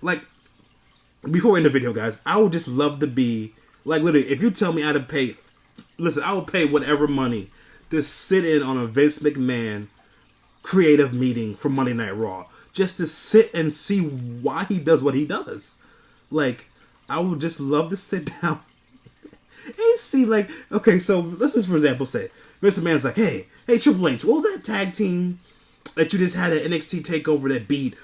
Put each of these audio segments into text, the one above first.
like before we end the video, guys, I would just love to be like literally. If you tell me I had to pay, listen, I would pay whatever money to sit in on a Vince McMahon creative meeting for Monday Night Raw, just to sit and see why he does what he does. Like, I would just love to sit down and see, like, okay, so let's just for example say Vince McMahon's like, hey Triple H, what was that tag team that you just had at NXT TakeOver that beat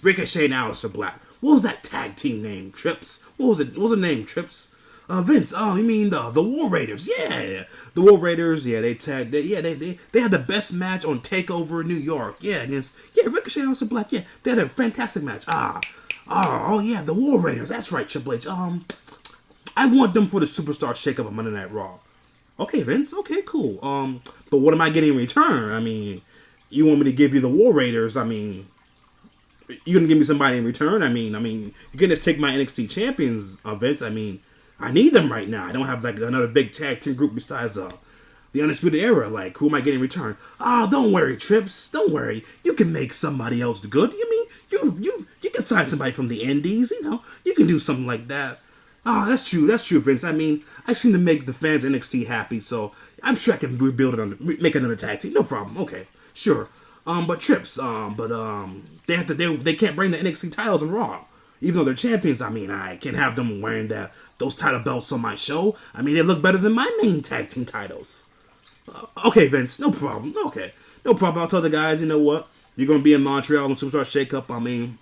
Ricochet and Aleister Black? What was that tag team name? Trips? What was it? What was the name? Trips? Vince, oh, you mean the War Raiders? Yeah, the War Raiders. Yeah, they had the best match on TakeOver in New York. Yeah, against Ricochet and Aleister Black. Yeah, they had a fantastic match. Oh yeah, the War Raiders. That's right, Triple H. I want them for the Superstar Shakeup of Monday Night Raw. Okay, Vince. Okay, cool. But what am I getting in return? I mean, you want me to give you the War Raiders? I mean, you gonna give me somebody in return? I mean, you're gonna just take my NXT champions, Vince. I mean, I need them right now. I don't have like another big tag team group besides the Undisputed Era. Like, who am I getting in return? Oh, don't worry, Trips. Don't worry. You can make somebody else good. You mean you can sign somebody from the Indies. You know, you can do something like that. Oh, that's true. That's true, Vince. I mean, I seem to make the fans NXT happy, so I'm sure I can rebuild it make another tag team. No problem. Okay, sure. But Trips. They can't bring the NXT titles on Raw. Even though they're champions, I mean, I can't have them wearing those title belts on my show. I mean, they look better than my main tag team titles. Okay, Vince, no problem. Okay, no problem. I'll tell the guys, you know what? You're going to be in Montreal on Superstar Shakeup. I mean,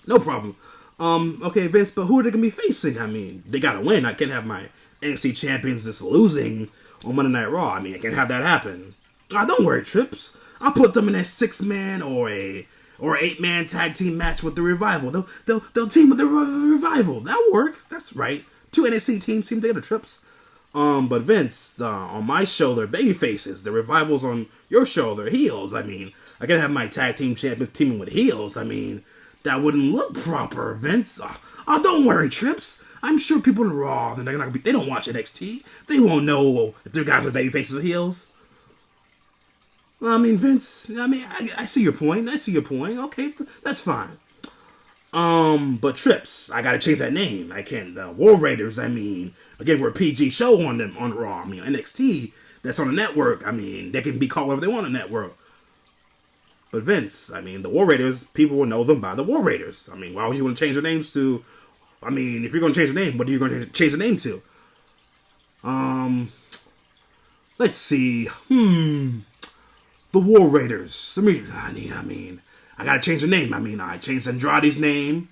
no problem. Okay, Vince, but who are they going to be facing? I mean, they got to win. I can't have my NXT champions just losing on Monday Night Raw. I mean, I can't have that happen. Don't worry, Trips. I'll put them in a 6-man or 8-man tag team match with the Revival. They'll team with the Revival. That'll work. That's right. 2 NXT teams team together, Trips. But Vince, on my show, they're baby faces. The Revival's on your show, they're heels. I mean, I gotta have my tag team champions teaming with heels. I mean, that wouldn't look proper, Vince. Don't worry, Trips. I'm sure people in Raw, they don't watch NXT. They won't know if their guys are baby faces or heels. I mean, Vince, I see your point. Okay, that's fine. But Trips, I gotta change that name. I can't, War Raiders, again, we're a PG show on Raw. I mean, NXT, that's on the network. I mean, they can be called whatever they want on the network. But Vince, the War Raiders, people will know them by the War Raiders. I mean, why would you want to change their names to, if you're going to change the name, what are you going to change the name to? Let's see, the War Raiders. I gotta change the name. I changed Andrade's name.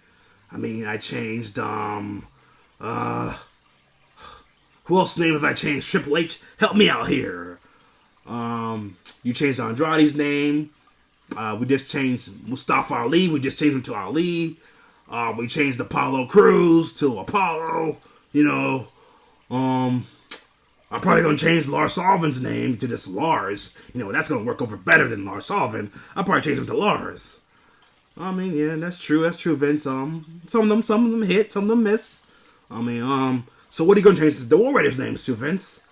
I changed, who else's name have I changed? Triple H? Help me out here. You changed Andrade's name. We just changed Mustafa Ali. We just changed him to Ali. We changed Apollo Crews to Apollo. I'm probably going to change Lars Sullivan's name to just Lars. That's going to work over better than Lars Sullivan. I'll probably change him to Lars. Yeah, that's true, Vince. Some of them hit, some of them miss. So what are you going to change the War Raiders' names to, Vince?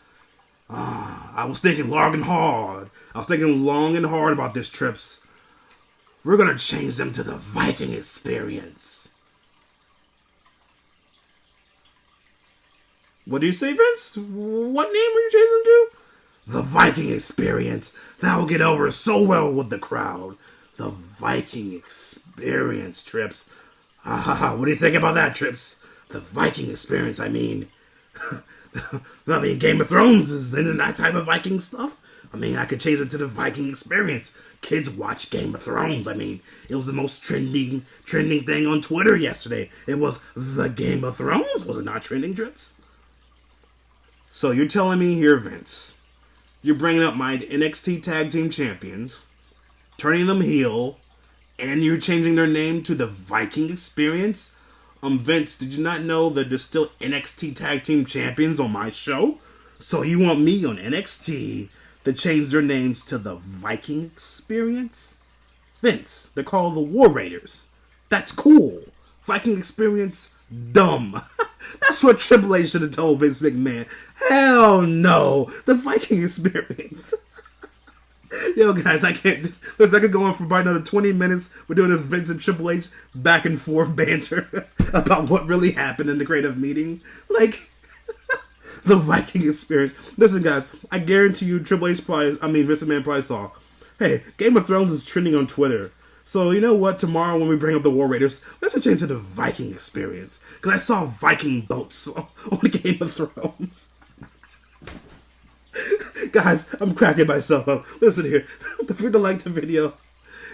I was thinking long and hard. About this, Trips. We're going to change them to the Viking Experience. What do you say, Vince? What name are you changing them to? The Viking Experience. That will get over so well with the crowd. The Viking Experience, Trips. What do you think about that, Trips? The Viking Experience, Game of Thrones is into that type of Viking stuff. I could change it to the Viking Experience. Kids watch Game of Thrones. It was the most trending thing on Twitter yesterday. It was the Game of Thrones. Was it not trending, Trips? So you're telling me here, Vince, you're bringing up my NXT Tag Team Champions, turning them heel, and you're changing their name to the Viking Experience? Vince, did you not know that there's still NXT Tag Team Champions on my show? So you want me on NXT to change their names to the Viking Experience? Vince, they're called the War Raiders. That's cool. Viking Experience, dumb. That's what Triple H should have told Vince McMahon. Hell no. The Viking Experience. Yo, guys, I can't. Listen, I could go on for about another 20 minutes. We're doing this Vince and Triple H back and forth banter about what really happened in the creative meeting. Like, the Viking experience. Listen, guys, I guarantee you Triple H Vince McMahon probably saw, hey, Game of Thrones is trending on Twitter. So, you know what? Tomorrow when we bring up the War Raiders, let's change to the Viking experience. Because I saw Viking boats on Game of Thrones. Guys, I'm cracking myself up. Listen here. If you like the video,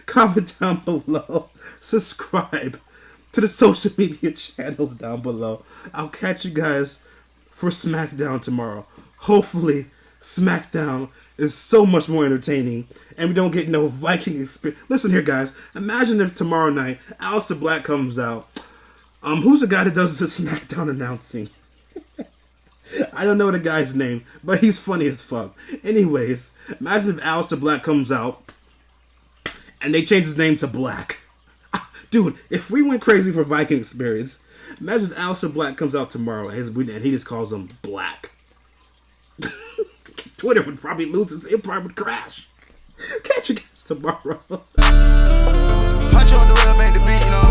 comment down below. Subscribe to the social media channels down below. I'll catch you guys for SmackDown tomorrow. Hopefully, SmackDown is so much more entertaining and we don't get no Viking experience. Listen here, guys. Imagine if tomorrow night Aleister Black comes out. Who's the guy that does the SmackDown announcing? I don't know the guy's name, but he's funny as fuck. Anyways, imagine if Aleister Black comes out and they change his name to Black. Dude, if we went crazy for Viking experience, imagine if Aleister Black comes out tomorrow and he just calls him Black. Twitter would probably lose it probably would crash. Catch you guys tomorrow. Punch on the real, make the beat, you know.